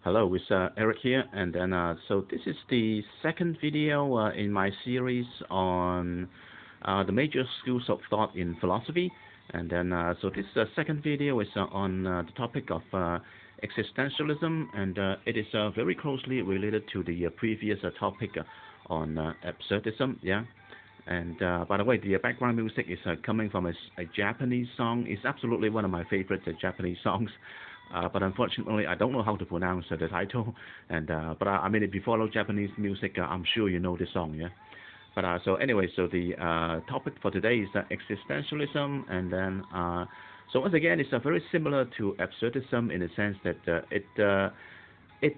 Hello, it's Eric here, and then so this is the second video in my series on the major schools of thought in philosophy, and then so this second video is on the topic of existentialism, and it is very closely related to the previous topic on absurdism. Yeah. And by the way, the background music is coming from a Japanese song. It's absolutely one of my favorite Japanese songs. But unfortunately, I don't know how to pronounce the title. And but I mean, if you follow Japanese music, I'm sure you know this song, yeah. But so anyway, so the topic for today is existentialism, and then so once again, it's very similar to absurdism in the sense that it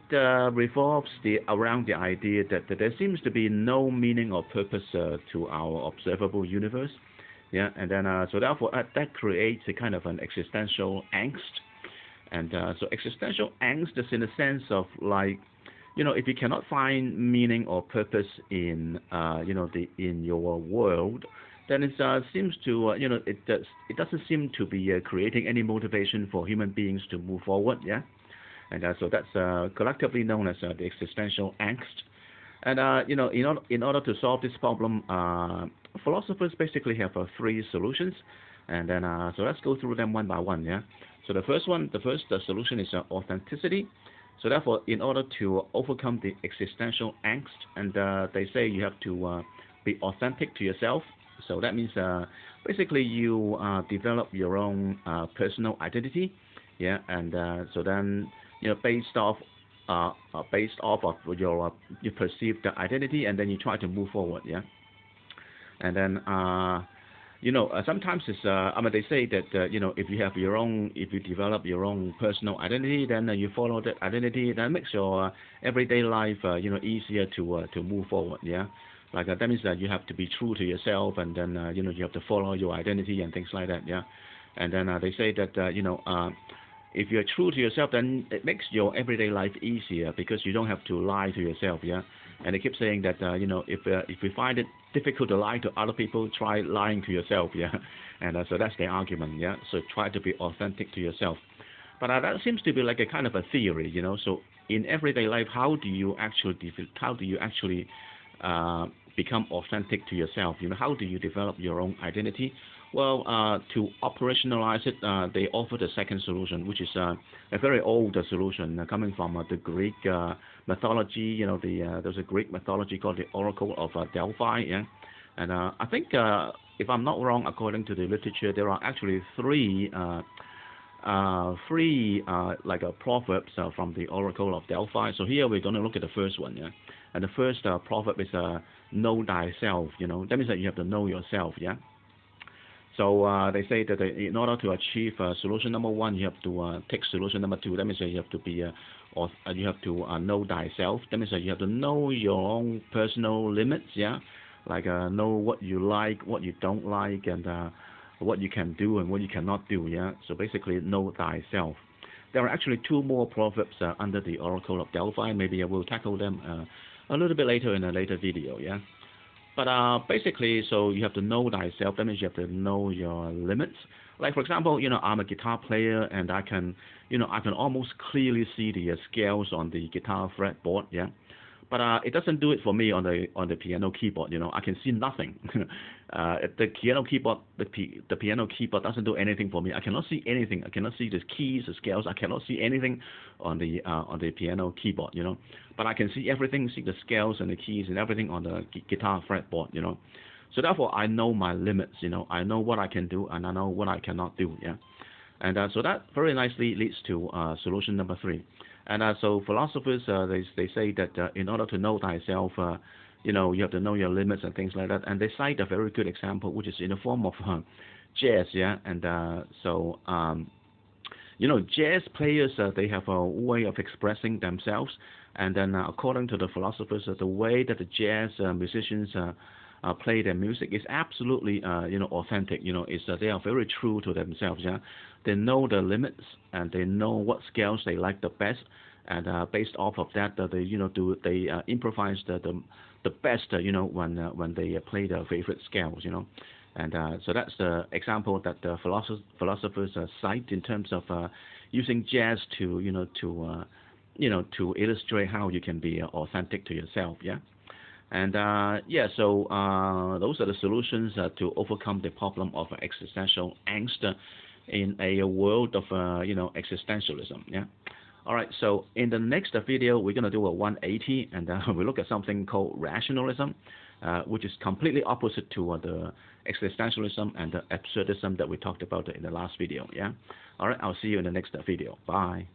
revolves around the idea that there seems to be no meaning or purpose to our observable universe. Yeah, and then so therefore that creates a kind of an existential angst. And so existential angst is in the sense of like, if you cannot find meaning or purpose in, in your world, then it seems to, it doesn't seem to be creating any motivation for human beings to move forward. Yeah, and so that's collectively known as the existential angst. And in order to solve this problem, philosophers basically have three solutions, and then so let's go through them one by one. Yeah. So the first solution is authenticity. So therefore, in order to overcome the existential angst, and they say you have to be authentic to yourself. So that means basically you develop your own personal identity. Yeah, and so then based off of your perceived identity, and then you try to move forward. Yeah, and then sometimes it's, they say that, if you develop your own personal identity, then you follow that identity, that makes your everyday life, easier to move forward, yeah? Like, that means that you have to be true to yourself, and then, you have to follow your identity and things like that, yeah? And then they say that, if you're true to yourself, then it makes your everyday life easier because you don't have to lie to yourself, yeah? And they keep saying that, if you find it difficult to lie to other people, try lying to yourself, yeah? And so that's the argument, yeah? So try to be authentic to yourself. But that seems to be like a kind of a theory, So in everyday life, how do you actually become authentic to yourself? How do you develop your own identity? Well, to operationalize it, they offer the second solution, which is a very old solution coming from the Greek mythology. There's a Greek mythology called the Oracle of Delphi. Yeah, and I think if I'm not wrong, according to the literature, there are actually three proverbs from the Oracle of Delphi. So here we're going to look at the first one. Yeah, and the first proverb is "Know thyself." That means that you have to know yourself. Yeah. So they say that in order to achieve solution number one, you have to take solution number two. That means that you have to be, you have to know thyself. That means that you have to know your own personal limits. Yeah, like know what you like, what you don't like, and what you can do and what you cannot do. Yeah. So basically, know thyself. There are actually two more proverbs under the Oracle of Delphi. Maybe I will tackle them a little bit later in a later video. Yeah. But basically, so you have to know thyself. That means you have to know your limits. Like for example, I'm a guitar player, and I can almost clearly see the scales on the guitar fretboard. Yeah, but it doesn't do it for me on the piano keyboard. I can see nothing. The piano keyboard, the piano keyboard doesn't do anything for me. I cannot see anything. I cannot see the keys, the scales. I cannot see anything on the piano keyboard. But I can see everything, see the scales and the keys and everything on the guitar fretboard. So therefore, I know my limits. I know what I can do and I know what I cannot do. Yeah, and so that very nicely leads to solution number three. And so philosophers, they say that in order to know thyself, you have to know your limits and things like that. And they cite a very good example, which is in the form of jazz. Yeah, and jazz players, they have a way of expressing themselves. And then according to the philosophers, the way that the jazz musicians play their music is absolutely authentic. Is they are very true to themselves. Yeah, they know the limits and they know what scales they like the best, and based off of that, they improvise the best. When they play their favorite scales. And so that's the example that the philosophers cite in terms of using jazz to to illustrate how you can be authentic to yourself. Yeah. And so those are the solutions to overcome the problem of existential angst in a world of existentialism. Yeah. All right. So in the next video, we're gonna do a 180, and we look at something called rationalism, which is completely opposite to the existentialism and the absurdism that we talked about in the last video. Yeah. All right. I'll see you in the next video. Bye.